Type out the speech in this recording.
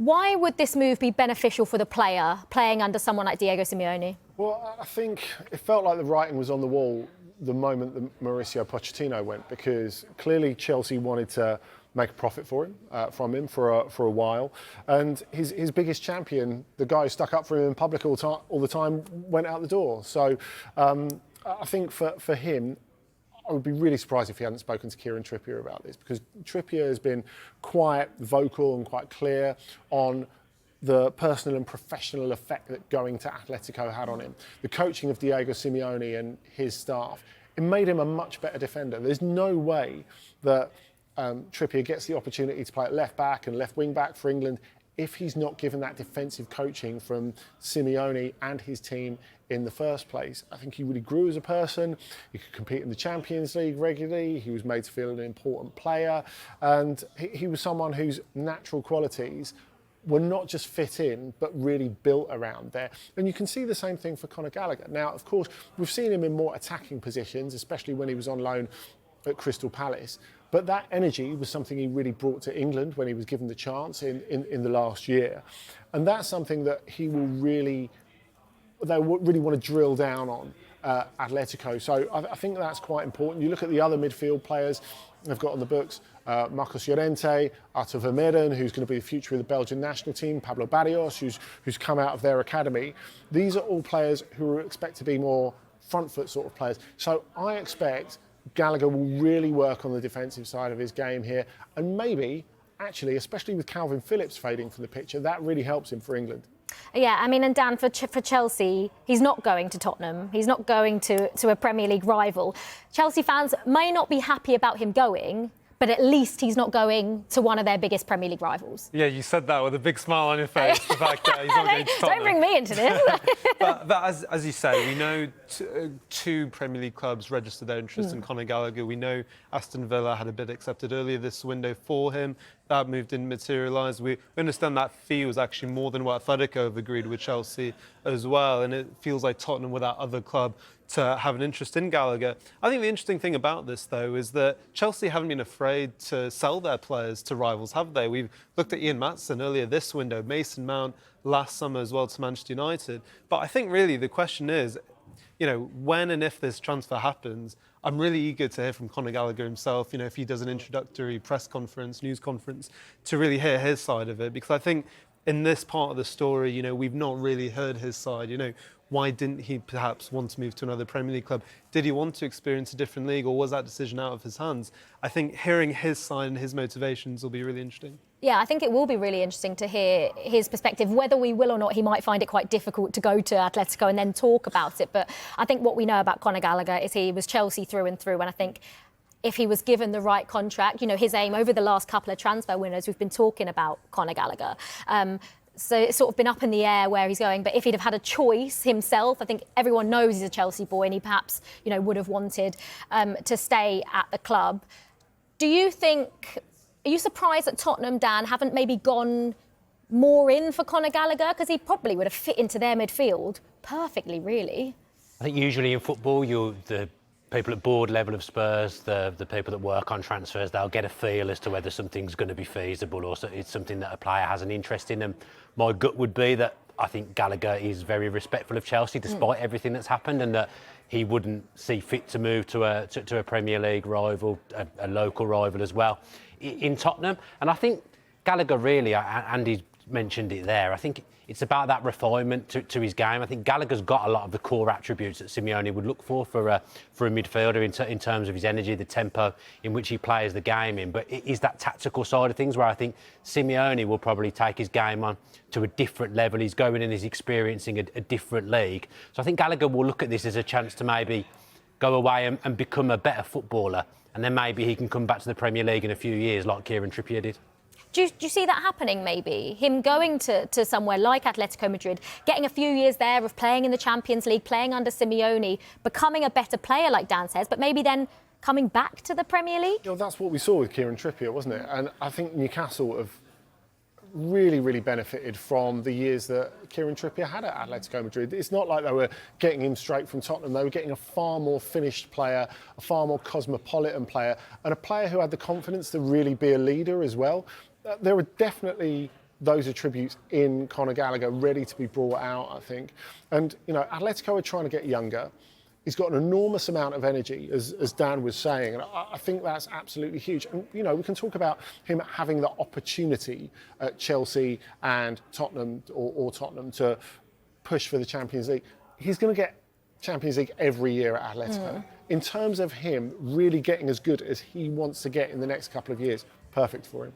Why would this move be beneficial for the player playing under someone like Diego Simeone? Well, I think it felt like the writing was on the wall the moment that Mauricio Pochettino went, because clearly Chelsea wanted to make a profit from him for a while, and his biggest champion, the guy who stuck up for him in public all the time, went out the door. So I think for him, I would be really surprised if he hadn't spoken to Kieran Trippier about this, because Trippier has been quite vocal and quite clear on the personal and professional effect that going to Atletico had on him. The coaching of Diego Simeone and his staff, it made him a much better defender. There's no way that Trippier gets the opportunity to play at left back and left wing back for England if he's not given that defensive coaching from Simeone and his team in the first place. I think he really grew as a person. He could compete in the Champions League regularly. He was made to feel an important player. And he was someone whose natural qualities were not just fit in, but really built around there. And you can see the same thing for Conor Gallagher. Now, of course, we've seen him in more attacking positions, especially when he was on loan at Crystal Palace. But that energy was something he really brought to England when he was given the chance in the last year. And that's something that they will really want to drill down on Atletico. So I think that's quite important. You look at the other midfield players they've got on the books, Marcos Llorente, Artur Vermeeren, who's going to be the future of the Belgian national team, Pablo Barrios, who's come out of their academy. These are all players who are expected to be more front foot sort of players. So I expect Gallagher will really work on the defensive side of his game here, and maybe, actually, especially with Calvin Phillips fading from the picture, that really helps him for England. Yeah, I mean, and Dan, for Chelsea, he's not going to Tottenham. He's not going to a Premier League rival. Chelsea fans may not be happy about him going, but at least he's not going to one of their biggest Premier League rivals. Yeah, you said that with a big smile on your face, the fact that he's not going to Tottenham. Don't bring me into this. but as you say, we know two Premier League clubs registered their interest in Conor Gallagher. We know Aston Villa had a bid accepted earlier this window for him. That move didn't materialise. We understand that fee was actually more than what Atletico have agreed with Chelsea as well. And it feels like Tottenham, with that other club, to have an interest in Gallagher. I think the interesting thing about this, though, is that Chelsea haven't been afraid to sell their players to rivals, have they? We've looked at Ian Maatsen earlier this window, Mason Mount last summer as well to Manchester United. But I think really the question is, when and if this transfer happens, I'm really eager to hear from Conor Gallagher himself, if he does an introductory press conference, news conference, to really hear his side of it. Because I think in this part of the story, we've not really heard his side. Why didn't he perhaps want to move to another Premier League club? Did he want to experience a different league, or was that decision out of his hands? I think hearing his side and his motivations will be really interesting. Yeah, I think it will be really interesting to hear his perspective. Whether we will or not, he might find it quite difficult to go to Atletico and then talk about it. But I think what we know about Conor Gallagher is he was Chelsea through and through. And I think if he was given the right contract, his aim over the last couple of transfer windows, we've been talking about Conor Gallagher. So it's sort of been up in the air where he's going. But if he'd have had a choice himself, I think everyone knows he's a Chelsea boy and he perhaps, would have wanted to stay at the club. Do you think... Are you surprised that Tottenham, Dan, haven't maybe gone more in for Conor Gallagher? Because he probably would have fit into their midfield perfectly, really. I think usually in football, the people at board level of Spurs, the people that work on transfers, they'll get a feel as to whether something's going to be feasible or it's something that a player has an interest in. And my gut would be that I think Gallagher is very respectful of Chelsea, despite everything that's happened, and that he wouldn't see fit to move to a Premier League rival, a local rival as well, in Tottenham. And I think Gallagher really, Andy mentioned it there, I think it's about that refinement to his game. I think Gallagher's got a lot of the core attributes that Simeone would look for a midfielder in terms of his energy, the tempo in which he plays the game in. But it is that tactical side of things where I think Simeone will probably take his game on to a different level. He's going and he's experiencing a different league. So I think Gallagher will look at this as a chance to maybe go away and become a better footballer. And then maybe he can come back to the Premier League in a few years like Kieran Trippier did. Do you see that happening, maybe? Him going to somewhere like Atletico Madrid, getting a few years there of playing in the Champions League, playing under Simeone, becoming a better player, like Dan says, but maybe then coming back to the Premier League? That's what we saw with Kieran Trippier, wasn't it? And I think Newcastle have really, really benefited from the years that Kieran Trippier had at Atletico Madrid. It's not like they were getting him straight from Tottenham. They were getting a far more finished player, a far more cosmopolitan player, and a player who had the confidence to really be a leader as well. There are definitely those attributes in Conor Gallagher ready to be brought out, I think. And, you know, Atletico are trying to get younger. He's got an enormous amount of energy, as Dan was saying, and I think that's absolutely huge. And, you know, we can talk about him having the opportunity at Chelsea and Tottenham, or Tottenham, to push for the Champions League. He's going to get Champions League every year at Atletico. In terms of him really getting as good as he wants to get in the next couple of years, perfect for him.